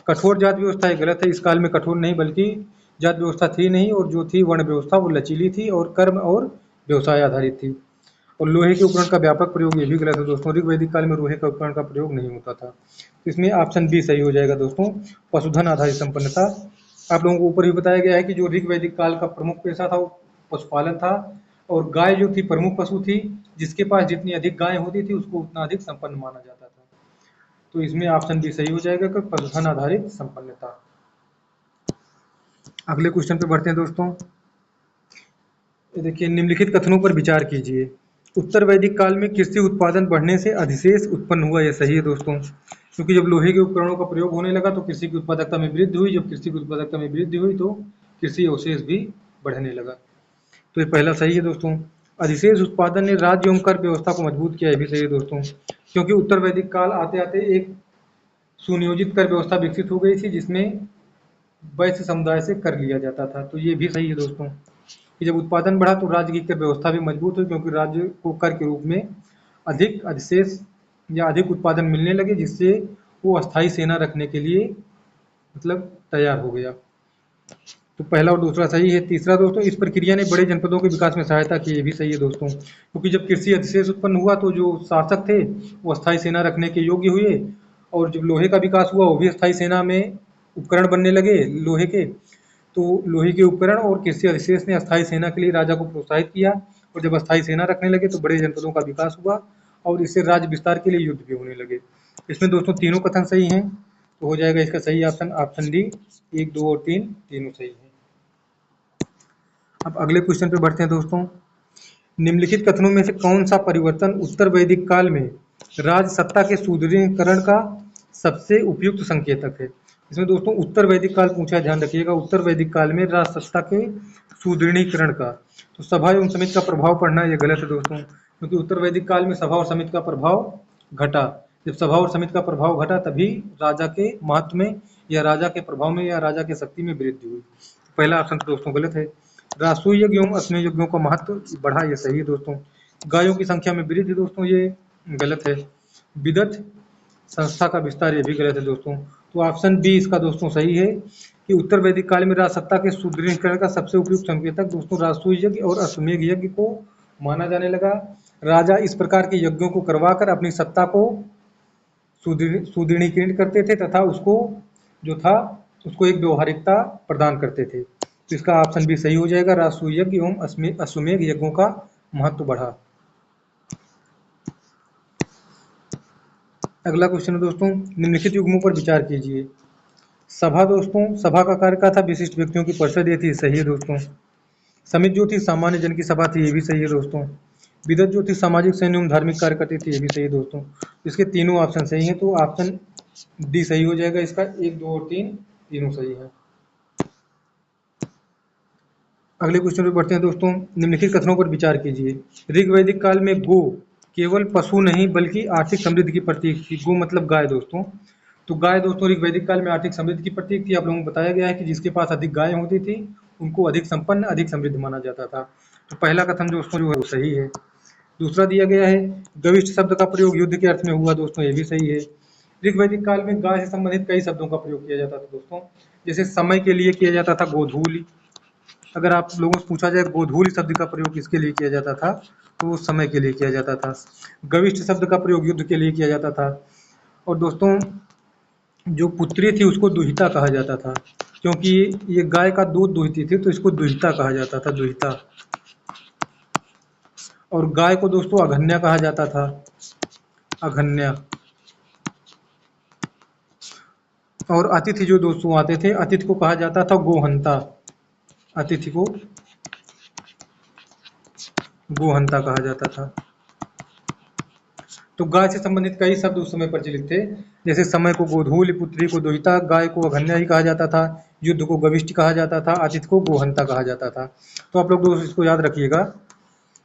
कठोर जात व्यवस्था, ये गलत है। इस काल में कठोर नहीं बल्कि जात व्यवस्था थी नहीं, और जो थी वर्ण व्यवस्था वो लचीली थी और कर्म और व्यवसाय आधारित थी। और लोहे के उपकरण का व्यापक प्रयोग, ये भी गलत है दोस्तों। ऋग्वैदिक काल में लोहे का उपकरण का प्रयोग नहीं होता था। इसमें ऑप्शन बी सही हो जाएगा दोस्तों, पशुधन आधारित संपन्नता। आप लोगों को ऊपर भी बताया गया है कि जो ऋग्वैदिक काल का प्रमुख पेशा था वो पशुपालन था, और गाय जो थी प्रमुख पशु थी, जिसके पास जितनी अधिक गायें होती थी उसको उतना अधिक संपन्न माना जाता था। तो इसमें ऑप्शन बी सही हो जाएगा कि पशुधन आधारित संपन्नता। अगले क्वेश्चन पे बढ़ते हैं दोस्तों। देखिए, निम्नलिखित कथनों पर विचार कीजिए। उत्तर वैदिक काल में कृषि उत्पादन बढ़ने से अधिशेष उत्पन्न हुआ, यह सही है दोस्तों, क्योंकि जब लोहे के उपकरणों का प्रयोग होने लगा तो कृषि की उत्पादकता में वृद्धि हुई। जब कृषि की उत्पादकता में वृद्धि हुई तो कृषि अवशेष भी बढ़ने लगा। तो ये पहला सही है दोस्तों। अधिशेष उत्पादन ने राज्य एवं कर व्यवस्था को मजबूत किया, ये भी सही है दोस्तों, क्योंकि उत्तर वैदिक काल आते आते एक सुनियोजित कर व्यवस्था विकसित हो गई थी जिसमें वैश्य समुदाय से कर लिया जाता था। तो ये भी सही है दोस्तों कि जब उत्पादन बढ़ा तो राज्य की कर व्यवस्था भी मजबूत हुई, क्योंकि राज्य को कर के रूप में अधिक अधिशेष या अधिक उत्पादन मिलने लगे, जिससे वो अस्थायी सेना रखने के लिए मतलब तैयार हो गया। तो पहला और दूसरा सही है। तीसरा दोस्तों, इस प्रक्रिया ने बड़े जनपदों के विकास में सहायता की, ये भी सही है दोस्तों, क्योंकि जब कृषि अधिशेष उत्पन्न हुआ तो जो शासक थे वो अस्थायी सेना रखने के योग्य हुए, और जब लोहे का विकास हुआ वो भी अस्थायी सेना में उपकरण बनने लगे लोहे के। तो लोहे के उपकरण और कृषि अधिशेष ने अस्थायी सेना के लिए राजा को प्रोत्साहित किया, और जब अस्थायी सेना रखने लगे तो बड़े जनपदों का विकास हुआ और इससे राज्य विस्तार के लिए युद्ध भी होने लगे। इसमें दोस्तों तीनों कथन सही हैं, तो हो जाएगा इसका सही ऑप्शन ऑप्शन डी, 1, 2 और 3 तीनों सही है। अब अगले क्वेश्चन पे बढ़ते हैं दोस्तों। निम्नलिखित कथनों में से कौन सा परिवर्तन उत्तर वैदिक काल में राज सत्ता के सुदृढ़ीकरण का सबसे उपयुक्त संकेतक है? इसमें दोस्तों उत्तर वैदिक काल पूछा, ध्यान रखिएगा, उत्तर वैदिक काल में राज सत्ता के सुदृढ़ीकरण का। तो सभा एवं समिति का प्रभाव पढ़ना ये गलत है दोस्तों, क्योंकि उत्तर वैदिक काल में सभा और समिति का प्रभाव घटा। जब सभा और समिति का प्रभाव घटा तभी राजा के महत्व में या राजा के प्रभाव में या राजा की शक्ति में वृद्धि हुई। पहला ऑप्शन तो दोस्तों गलत है। राजसूय यज्ञ एवं अश्वमेध यज्ञों का महत्व बढ़ा, ये सही है दोस्तों। गायों की संख्या में वृद्धि दोस्तों ये गलत है। विदत संस्था का विस्तार, ये भी गलत है दोस्तों। तो ऑप्शन बी इसका दोस्तों सही है कि उत्तर वैदिक काल में राजसत्ता के सुदृढ़ीकरण का सबसे उपयुक्त संकेतक दोस्तों राजसूय यज्ञ और अश्वमेध यज्ञ को माना जाने लगा। राजा इस प्रकार के यज्ञों को करवाकर अपनी सत्ता को सुदृढ़ीकरण करते थे तथा उसको जो था उसको एक व्यवहारिकता प्रदान करते थे। तो इसका ऑप्शन भी सही हो जाएगा, राजसूय यज्ञ एवं अश्वमेध यज्ञों का महत्व बढ़ा। अगला क्वेश्चन है दोस्तों, निम्नलिखित युग्मों पर विचार कीजिए। सभा दोस्तों, सभा का कार्य क्या था? विशिष्ट व्यक्तियों की परिषद, ये थी, सही है दोस्तों। समिति जो थी सामान्य जन की सभा थी, ये भी सही है दोस्तों। विदत जो थी सामाजिक सैन्य एवं धार्मिक कार्य करती थी, ये भी सही है दोस्तों। इसके तीनों ऑप्शन सही हैं, तो ऑप्शन डी सही हो जाएगा इसका, 1, 2 और 3 तीनों सही है। अगले क्वेश्चन पे बढ़ते हैं दोस्तों। निम्नलिखित कथनों पर विचार कीजिए। ऋग्वैदिक काल में गो केवल पशु नहीं बल्कि आर्थिक समृद्धि की प्रतीक थी। गो मतलब गाय दोस्तों। तो गाय दोस्तों ऋग्वैदिक काल में आर्थिक समृद्धि की प्रतीक थी। आप लोगों को बताया गया है कि जिसके पास अधिक गायें होती थी उनको अधिक संपन्न अधिक समृद्ध माना जाता था। तो पहला कथन दोस्तों जो है वो सही है। दूसरा दिया गया है गविष्ठ शब्द का प्रयोग युद्ध के अर्थ में हुआ, दोस्तों ये भी सही है। ऋग्वैदिक काल में गाय से संबंधित कई शब्दों का प्रयोग किया जाता था दोस्तों, जैसे समय के लिए किया जाता था गोधूलि। अगर आप लोगों से पूछा जाए गोधूलि शब्द का प्रयोग किसके लिए किया जाता था, तो वो समय के लिए किया जाता था। गविष्ठ शब्द का प्रयोग युद्ध के लिए किया जाता था। और दोस्तों जो पुत्री थी उसको दुहिता कहा जाता था, क्योंकि ये गाय का दूध दुहती थी तो इसको दुहिता कहा जाता था, दुहिता। और गाय को दोस्तों अघन्या कहा जाता था, अघन्या। और अतिथि जो दोस्तों आते थे, अतिथि को कहा जाता था गोहंता, अतिथि को गोहंता कहा जाता था। तो गाय से संबंधित कई शब्द उस समय प्रचलित थे, जैसे समय को गोधूलि, पुत्री को दुहिता, गाय को अघन्या ही कहा जाता था, युद्ध को गविष्ठ कहा जाता था, अतिथि को गोहंता कहा जाता था। तो आप लोग दोस्तों इसको याद रखिएगा।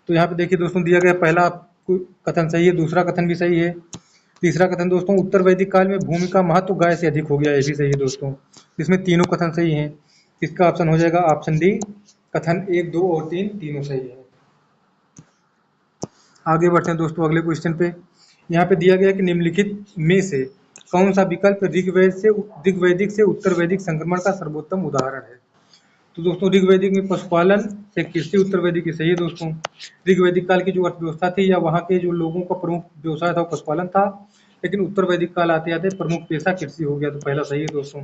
तो यहाँ पे देखिए दोस्तों दिया गया पहला कथन सही है, दूसरा कथन भी सही है। तीसरा कथन दोस्तों उत्तर वैदिक काल में भूमि का महत्व गाय से अधिक हो गया, ये भी सही है दोस्तों। इसमें तीनों कथन सही हैं। इसका ऑप्शन हो जाएगा ऑप्शन डी, कथन 1, 2 और 3 तीनों सही है। आगे बढ़ते हैं दोस्तों अगले क्वेश्चन पे। यहाँ पे दिया गया कि निम्नलिखित में से कौन सा विकल्प ऋग्वैदिक से उत्तर वैदिक संक्रमण का सर्वोत्तम उदाहरण है? तो दोस्तों ऋग्वैदिक में पशुपालन से कृषि उत्तर वैदिक की सही है दोस्तों। ऋग्वैदिक काल की जो अर्थव्यवस्था थी या वहाँ के जो लोगों का प्रमुख व्यवसाय था वो पशुपालन था, लेकिन उत्तर वैदिक काल आते आते प्रमुख पेशा कृषि हो गया, तो पहला सही है दोस्तों।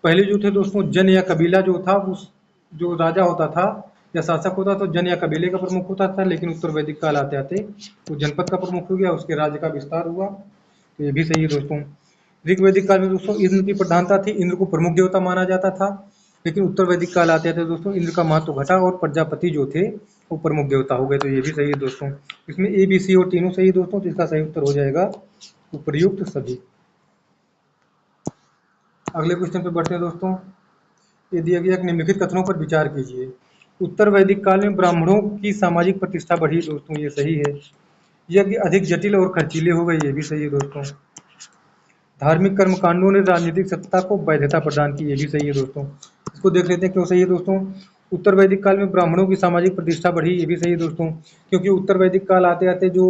पहले जो थे दोस्तों जन या कबीला जो था, उस जो राजा होता था या शासक होता तो जन या कबीले का प्रमुख होता था, लेकिन उत्तर वैदिक काल आते आते वो जनपद का प्रमुख हो गया, उसके राज्य का विस्तार हुआ, तो ये भी सही है दोस्तों। ऋग्वैदिक काल में दोस्तों इंद्र की प्रधानता थी, इंद्र को प्रमुख देवता माना जाता था, लेकिन उत्तर वैदिक काल आते आते दोस्तों इंद्र का महत्व घटा और प्रजापति जो थे वो प्रमुख देवता हो गए, तो ये भी सही है दोस्तों। इसमें ए बी सी और तीनों सही है दोस्तों, तो इसका सही उत्तर हो जाएगा उपर्युक्त सभी। अगले क्वेश्चन पे बढ़ते हैं दोस्तों। ये दिया गया कि निम्नलिखित कथनों पर विचार कीजिए। उत्तर वैदिक काल में ब्राह्मणों की सामाजिक प्रतिष्ठा बढ़ी दोस्तों, ये सही है। यज्ञ अधिक जटिल और खर्चीले हो गए, ये भी सही है दोस्तों। धार्मिक कर्मकांडों ने राजनीतिक सत्ता को वैधता प्रदान की, ये भी सही है दोस्तों। इसको देख लेते हैं क्यों सही है दोस्तों। उत्तर वैदिक काल में ब्राह्मणों की सामाजिक प्रतिष्ठा बढ़ी, ये भी सही है दोस्तों, क्योंकि उत्तर वैदिक काल आते आते जो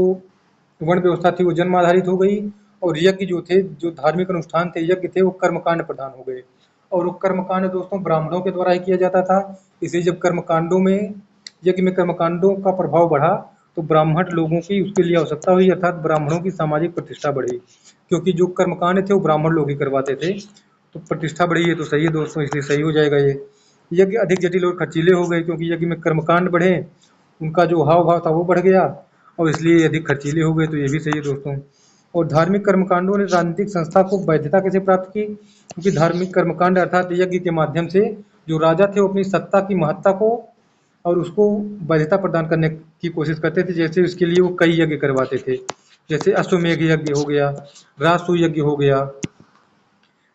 वर्ण व्यवस्था थी वो जन्म आधारित हो गई, और यज्ञ जो थे, जो धार्मिक अनुष्ठान थे, यज्ञ थे, वो कर्मकांड प्रधान हो गए। और वो कर्मकांड दोस्तों ब्राह्मणों के द्वारा ही किया जाता था। इसलिए जब कर्मकांडों में, यज्ञ में कर्मकांडों का प्रभाव बढ़ा, तो ब्राह्मण लोगों की उसके लिए आवश्यकता हुई, अर्थात ब्राह्मणों की सामाजिक प्रतिष्ठा बढ़ी, क्योंकि जो कर्मकांड थे वो ब्राह्मण लोग ही करवाते थे। तो प्रतिष्ठा बढ़ी है, तो सही है दोस्तों, इसलिए सही हो जाएगा ये। यज्ञ अधिक जटिल और खर्चीले हो गए, क्योंकि यज्ञ में कर्मकांड बढ़े, उनका जो हाव भाव था वो बढ़ गया, और इसलिए ये अधिक खर्चीले हो गए, तो ये भी सही है दोस्तों। और धार्मिक कर्मकांडों ने राजनीतिक संस्था को वैधता कैसे प्राप्त की, क्योंकि धार्मिक कर्मकांड अर्थात यज्ञ के माध्यम से जो राजा थे वो अपनी सत्ता की महत्ता को और उसको वैधता प्रदान करने की कोशिश करते थे। जैसे उसके लिए वो कई यज्ञ करवाते थे, जैसे अश्वमेघ यज्ञ हो गया, राजसूय यज्ञ हो गया,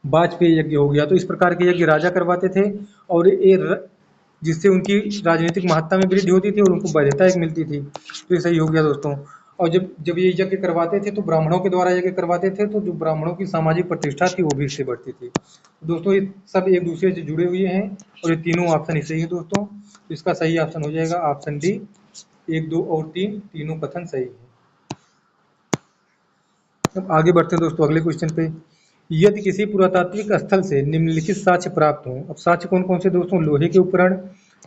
वाजपेयी यज्ञ हो गया। तो इस प्रकार के यज्ञ राजा करवाते थे, और जिससे उनकी राजनीतिक महत्ता में वृद्धि होती थी और उनको वैधता एक मिलती थी। तो ये सही हो गया दोस्तों। और जब जब ये यज्ञ करवाते थे तो ब्राह्मणों के द्वारा यज्ञ करवाते थे, तो जो ब्राह्मणों की सामाजिक प्रतिष्ठा थी वो भी इससे बढ़ती थी। तो दोस्तों ये सब एक दूसरे से जुड़े हुए हैं, और ये तीनों ऑप्शन ही सही है दोस्तों। तो इसका सही ऑप्शन हो जाएगा ऑप्शन डी, 1, 2 और 3 तीनों कथन सही है। अब आगे बढ़ते हैं दोस्तों अगले क्वेश्चन पे। यदि किसी पुरातात्विक स्थल से निम्नलिखित साक्ष्य प्राप्त हों, अब साक्ष्य कौन कौन से दोस्तों, लोहे के उपकरण,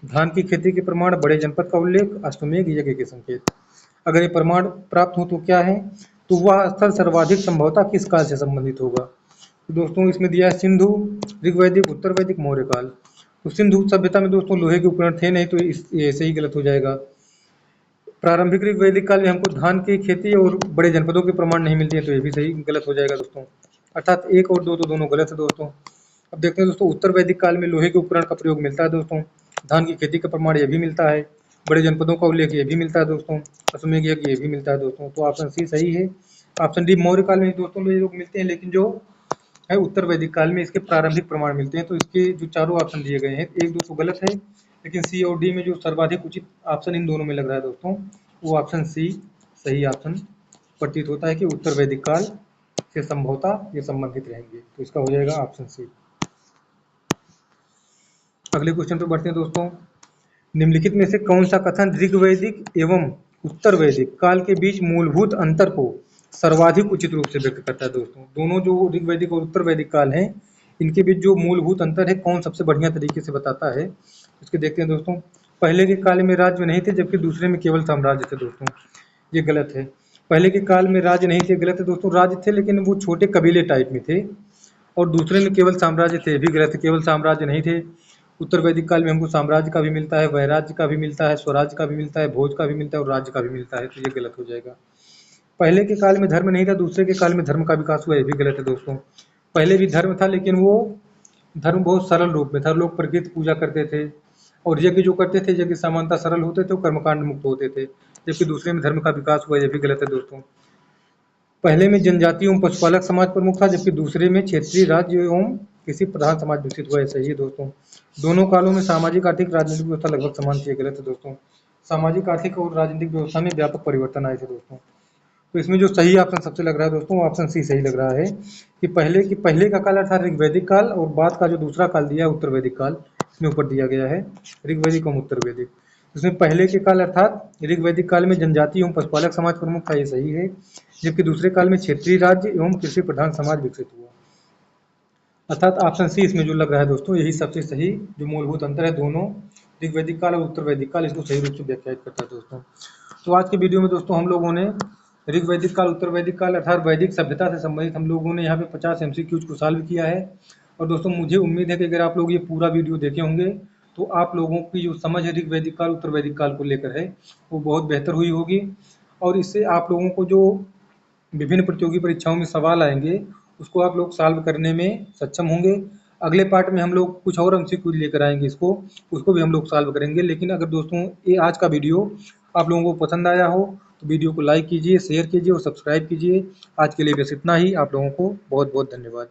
धान की खेती के प्रमाण, बड़े जनपद का उल्लेख, अश्वमेघ यज्ञ के संकेत। अगर ये प्रमाण प्राप्त हो तो क्या है, तो वह स्थल सर्वाधिक संभवतः किस काल से संबंधित होगा। तो दोस्तों इसमें दिया है सिंधु, ऋग्वैदिक, उत्तर वैदिक, मौर्य काल। तो सिंधु सभ्यता में दोस्तों लोहे के उपकरण थे नहीं, तो ये सही गलत हो जाएगा। प्रारंभिक ऋग्वैदिक काल में हमको धान की खेती और बड़े जनपदों के प्रमाण नहीं मिलते हैं, तो ये भी सही गलत हो जाएगा दोस्तों। अर्थात 1 और 2 तो दोनों गलत है दोस्तों। अब देखते हैं दोस्तों उत्तर वैदिक काल में लोहे के उपकरण का प्रयोग मिलता है दोस्तों, धान की खेती का प्रमाण ये भी मिलता है, बड़े जनपदों का उल्लेख ये भी मिलता है दोस्तों, अश्वमेघ यज्ञ ये भी मिलता है दोस्तों। तो ऑप्शन सी सही है। ऑप्शन डी मौर्य काल में दोस्तों ये लोग मिलते हैं, लेकिन जो है उत्तर वैदिक काल में इसके प्रारंभिक प्रमाण मिलते हैं। तो इसके जो चारों ऑप्शन दिए गए हैं 1, 2 तो गलत है, लेकिन सी और डी में जो सर्वाधिक उचित ऑप्शन इन दोनों में लग रहा है दोस्तों, वो ऑप्शन सी सही ऑप्शन प्रतीत होता है कि उत्तर वैदिक काल से संभवतः ये संबंधित रहेंगे। तो इसका हो जाएगा ऑप्शन सी। अगले क्वेश्चन पे बढ़ते हैं दोस्तों। निम्नलिखित में से कौन सा कथन ऋग्वैदिक एवं उत्तर वैदिक काल के बीच मूलभूत अंतर को सर्वाधिक उचित रूप से व्यक्त करता है दोस्तों। दोनों जो ऋग्वैदिक और उत्तर वैदिक काल हैं, इनके बीच जो मूलभूत अंतर है कौन सबसे बढ़िया तरीके से बताता है, इसके देखते हैं दोस्तों। पहले के काल में राज्य नहीं थे, जबकि दूसरे में केवल साम्राज्य थे दोस्तों, ये गलत है। पहले के काल में राज्य नहीं थे, गलत है दोस्तों, राज्य थे लेकिन वो छोटे कबीले टाइप में थे। और दूसरे में केवल साम्राज्य थे, भी गलत है, केवल साम्राज्य नहीं थे। उत्तर वैदिक काल में हमको साम्राज्य का भी मिलता है, वैराज्य का भी मिलता है, स्वराज्य का भी मिलता है, भोज का भी मिलता है और राज्य का भी मिलता है, तो ये गलत हो जाएगा। पहले के काल में धर्म नहीं था, दूसरे के काल में धर्म का विकास हुआ, ये भी गलत है दोस्तों। पहले भी धर्म था, लेकिन वो धर्म बहुत सरल रूप में था, लोग प्रकृति पूजा करते थे, और यज्ञ जो करते थे यज्ञ सामान्यतः सरल होते थे, वो कर्मकांड मुक्त होते थे। जबकि दूसरे में धर्म का विकास हुआ, ये भी गलत है दोस्तों। पहले में जनजाति एवं पशुपालक समाज प्रमुख था, जबकि दूसरे में क्षेत्रीय राज्य एवं किसी प्रधान समाज विकसित हुआ, ऐसा ही है दोस्तों। दोनों कालों में सामाजिक आर्थिक राजनीतिक व्यवस्था लगभग समान थी, गलत है दोस्तों। सामाजिक आर्थिक और राजनीतिक व्यवस्था में व्यापक परिवर्तन आए थे दोस्तों। तो इसमें जो सही ऑप्शन सबसे लग रहा है दोस्तों, ऑप्शन सी सही लग रहा है कि पहले का काल अर्थात ऋग्वैदिक काल, और बाद का जो दूसरा काल दिया है उत्तर वैदिक काल, इसमें ऊपर दिया गया है ऋग्वैदिक और उत्तर वैदिक। इसमें पहले के काल अर्थात ऋग्वैदिक काल में जनजाति एवं पशुपालक समाज प्रमुख था, ये सही है। जबकि दूसरे काल में क्षेत्रीय राज्य एवं कृषि प्रधान समाज विकसित हुआ, अर्थात ऑप्शन सी इसमें जो लग रहा है दोस्तों, यही सबसे सही जो मूलभूत अंतर है दोनों ऋग्वैदिक काल और उत्तर वैदिक काल, इसको सही रूप से व्याख्यायित करता है दोस्तों। तो आज के वीडियो में दोस्तों हम लोगों ने ऋग्वैदिक काल, उत्तर वैदिक काल अर्थात वैदिक सभ्यता से संबंधित हम लोगों ने यहाँ पे 50 MCQs को सॉल्व किया है। और दोस्तों मुझे उम्मीद है कि अगर आप लोग ये पूरा वीडियो देखे होंगे तो आप लोगों की जो समझ है ऋग्वैदिक काल, उत्तर वैदिक काल को लेकर है वो बहुत बेहतर हुई होगी, और इससे आप लोगों को जो विभिन्न प्रतियोगी परीक्षाओं में सवाल आएंगे उसको आप लोग सॉल्व करने में सक्षम होंगे। अगले पार्ट में हम लोग कुछ और MCQ लेकर आएंगे, उसको भी हम लोग सॉल्व करेंगे। लेकिन अगर दोस्तों ये आज का वीडियो आप लोगों को पसंद आया हो तो वीडियो को लाइक कीजिए, शेयर कीजिए और सब्सक्राइब कीजिए। आज के लिए बस इतना ही। आप लोगों को बहुत बहुत धन्यवाद।